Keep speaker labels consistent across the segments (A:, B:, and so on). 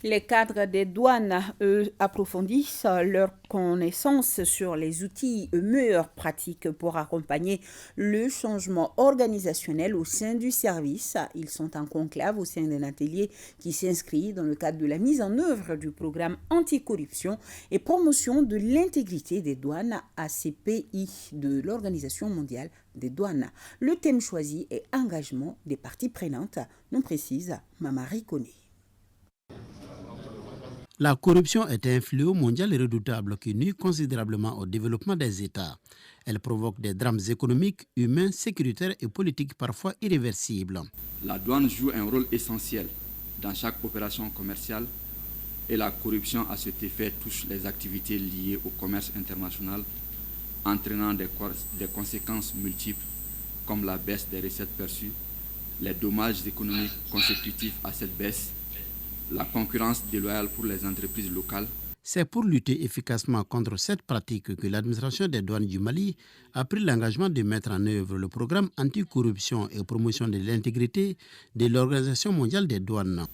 A: Les cadres des douanes, eux, approfondissent leur connaissance sur les outils et meilleures pratiques pour accompagner le changement organisationnel au sein du service. Ils sont en conclave au sein d'un atelier qui s'inscrit dans le cadre de la mise en œuvre du programme anticorruption et promotion de l'intégrité des douanes ACPI de l'Organisation mondiale des douanes. Le thème choisi est engagement des parties prenantes, nous précise Mamari Koné.
B: La corruption est un fléau mondial et redoutable qui nuit considérablement au développement des États. Elle provoque des drames économiques, humains, sécuritaires et politiques parfois irréversibles.
C: La douane joue un rôle essentiel dans chaque opération commerciale et la corruption à cet effet touche les activités liées au commerce international, entraînant des conséquences multiples comme la baisse des recettes perçues, les dommages économiques consécutifs à cette baisse, la concurrence déloyale pour les entreprises locales.
B: C'est pour lutter efficacement contre cette pratique que l'administration des douanes du Mali a pris l'engagement de mettre en œuvre le programme anticorruption et promotion de l'intégrité de l'Organisation mondiale des douanes.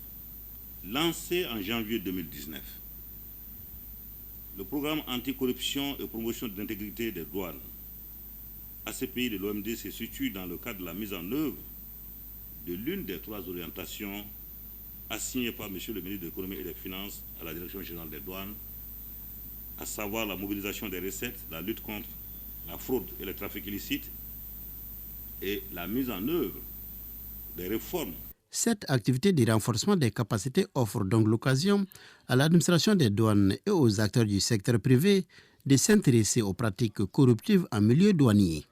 D: Lancé en janvier 2019, le programme anticorruption et promotion de l'intégrité des douanes ACPI de l'OMD se situe dans le cadre de la mise en œuvre de l'une des 3 orientations assigné par M. le ministre de l'Économie et des Finances à la Direction générale des douanes, à savoir la mobilisation des recettes, la lutte contre la fraude et le trafic illicite et la mise en œuvre des réformes.
B: Cette activité de renforcement des capacités offre donc l'occasion à l'administration des douanes et aux acteurs du secteur privé de s'intéresser aux pratiques corruptives en milieu douanier.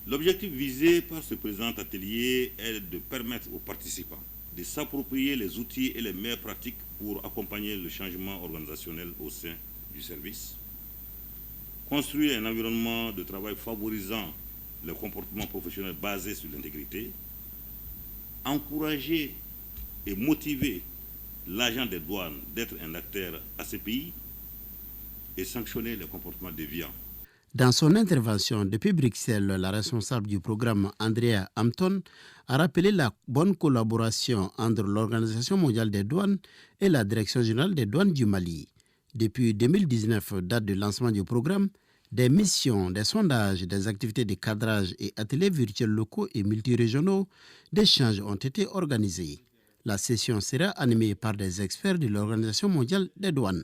D: L'objectif visé par ce présent atelier est de permettre aux participants de s'approprier les outils et les meilleures pratiques pour accompagner le changement organisationnel au sein du service, construire un environnement de travail favorisant le comportement professionnel basé sur l'intégrité, encourager et motiver l'agent des douanes d'être un acteur ACPI et sanctionner les comportements déviants.
B: Dans son intervention depuis Bruxelles, la responsable du programme, Andrea Hampton, a rappelé la bonne collaboration entre l'Organisation mondiale des douanes et la Direction générale des douanes du Mali. Depuis 2019, date de lancement du programme, des missions, des sondages, des activités de cadrage et ateliers virtuels locaux et multirégionaux d'échange ont été organisés. La session sera animée par des experts de l'Organisation mondiale des douanes.